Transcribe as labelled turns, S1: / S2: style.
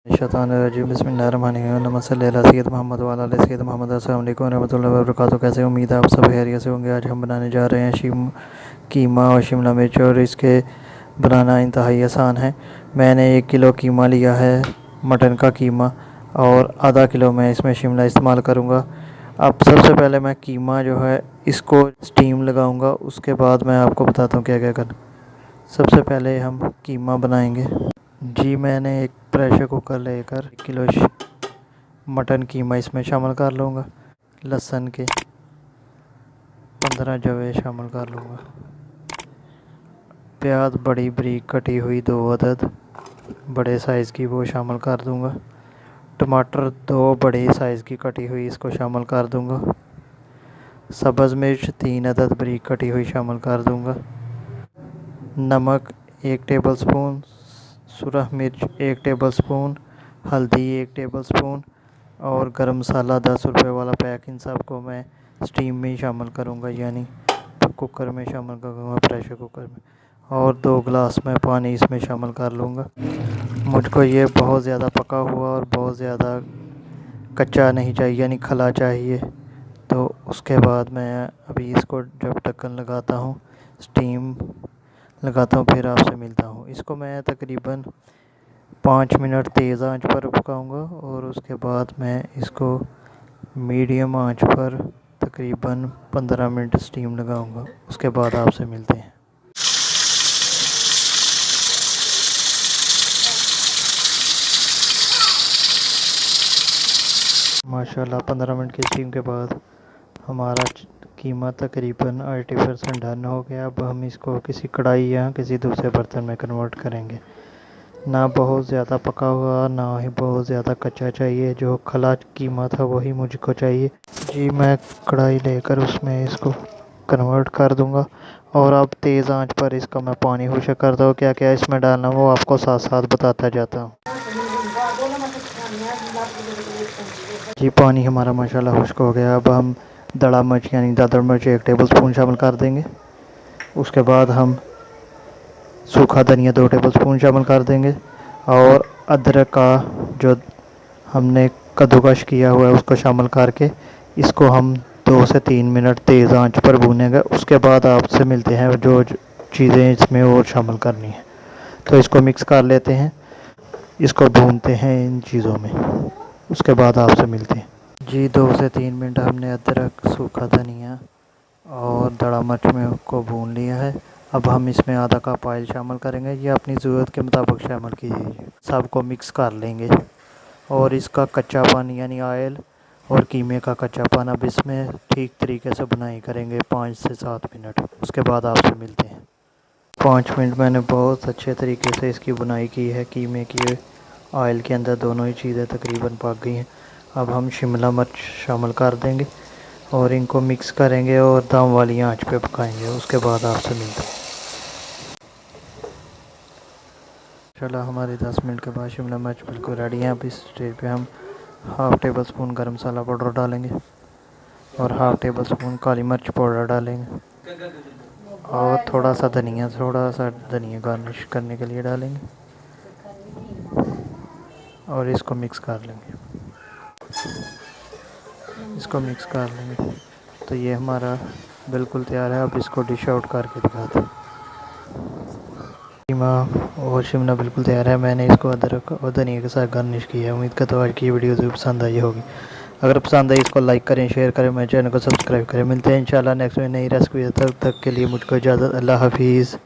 S1: शैतानिर्रजीम बिस्मिल्लाहिर्रहमानिर्रहीम नमस्ते सैयद मोहम्मद वाला आले सैयद मोहम्मद। अस्सलाम वालेकुम रहमतुल्लाहि व बरकातहू। कैसे उम्मीद है आप सब खैरियत से होंगे। आज हम बनाने जा रहे हैं कीमा और शिमला मिर्च, और इसके बनाना इंतहाई आसान है। मैंने 1 किलो कीमा लिया है, मटन का कीमा, और आधा किलो मैं इसमें शिमला इस्तेमाल करूँगा। अब सबसे पहले मैं कीमा जो है इसको स्टीम लगाऊँगा, उसके बाद मैं आपको बताता हूँ क्या क्या करना। सबसे पहले हम कीमा बनाएंगे। जी, मैंने एक प्रेशर कुकर लेकर 1 किलो मटन कीमा इसमें शामिल कर लूँगा। लहसुन के 15 जवे शामिल कर लूँगा। प्याज बड़ी बारीक कटी हुई 2 अदद बड़े साइज़ की वो शामिल कर दूँगा। टमाटर 2 बड़े साइज़ की कटी हुई इसको शामिल कर दूँगा। सब्ज़ मिर्च 3 अदद बारीक कटी हुई शामिल कर दूँगा। नमक 1 टेबलस्पून, सुरख मिर्च 1 टेबलस्पून, हल्दी 1 टेबलस्पून और गरम मसाला 10 रुपये वाला पैक। इन सब को मैं स्टीम में ही शामिल करूँगा, यानी कुकर में शामिल करूँगा, प्रेशर कुकर में। और 2 गिलास में पानी इसमें शामिल कर लूँगा। मुझको ये बहुत ज़्यादा पका हुआ और बहुत ज़्यादा कच्चा नहीं चाहिए, यानी खला चाहिए। तो उसके बाद मैं अभी इसको जब ढक्कन लगाता हूँ, स्टीम लगाता हूँ, फिर आपसे मिलता हूँ। इसको मैं तकरीबन 5 मिनट तेज़ आंच पर पकाऊंगा, और उसके बाद मैं इसको मीडियम आंच पर तकरीबन 15 मिनट स्टीम लगाऊंगा। उसके बाद आपसे मिलते हैं। माशाल्लाह 15 मिनट की स्टीम के बाद हमारा कीमा तकरीबन 80% डन हो गया। अब हम इसको किसी कढ़ाई या किसी दूसरे बर्तन में कन्वर्ट करेंगे। ना बहुत ज़्यादा पका हुआ, ना ही बहुत ज़्यादा कच्चा चाहिए। जो खला कीमा था वही मुझको चाहिए। जी, मैं कढ़ाई लेकर उसमें इसको कन्वर्ट कर दूंगा, और अब तेज़ आंच पर इसका मैं पानी खुश्क करता हूँ। क्या क्या इसमें डालना वो आपको साथ साथ बताता जाता हूँ। जी, पानी हमारा माशाल्लाह खुश्क हो गया। अब हम दड़ा मिर्च यानी दादड़ मिर्च 1 टेबलस्पून शामिल कर देंगे। उसके बाद हम सूखा धनिया 2 टेबलस्पून शामिल कर देंगे, और अदरक का जो हमने कद्दूकश किया हुआ है उसको शामिल करके इसको हम 2 से 3 मिनट तेज़ आंच पर भूनेंगे। उसके बाद आपसे मिलते हैं जो चीज़ें इसमें और शामिल करनी है। तो इसको मिक्स कर लेते हैं, इसको भूनते हैं इन चीज़ों में। उसके बाद आपसे मिलते हैं। जी, 2 से 3 मिनट हमने अदरक, सूखा धनिया और दड़ा मिर्च में को भून लिया है। अब हम इसमें आधा कप ऑयल शामिल करेंगे। ये अपनी ज़रूरत के मुताबिक शामिल कीजिए। सबको मिक्स कर लेंगे, और इसका कच्चापन यानी ऑयल और कीमे का कच्चापन अब इसमें ठीक तरीके से बुनाई करेंगे 5 से 7 मिनट। उसके बाद आपसे मिलते हैं। 5 मिनट मैंने बहुत अच्छे तरीके से इसकी बुनाई की है। कीमे की ऑयल के अंदर दोनों ही चीज़ें तकरीबन पक गई हैं। अब हम शिमला मिर्च शामिल कर देंगे और इनको मिक्स करेंगे और दम वाली आंच पे पकाएंगे। उसके बाद आपसे मिलते हैं। चला हमारे 10 मिनट के बाद शिमला मिर्च बिल्कुल रेडी है। अब इस स्टेज पे हम हाफ़ टेबल स्पून गर्म मसाला पाउडर डालेंगे, और हाफ़ टेबल स्पून काली मिर्च पाउडर डालेंगे, और थोड़ा सा धनिया गार्निश करने के लिए डालेंगे, और इसको मिक्स कर लेंगे। तो ये हमारा बिल्कुल तैयार है। अब इसको डिश आउट करके दिखाते हैं। कीमा और शिमला बिल्कुल तैयार है। मैंने इसको अदरक और धनिया के साथ गार्निश किया है। उम्मीद करता हूँ आज की वीडियो ज़रूर पसंद आई होगी। अगर पसंद आई इसको लाइक करें, शेयर करें, मेरे चैनल को सब्सक्राइब करें। मिलते हैं इंशाल्लाह नेक्स्ट में नई रेसिपी। तब तक के लिए मुझको इजाज़त। अल्लाह हाफिज़।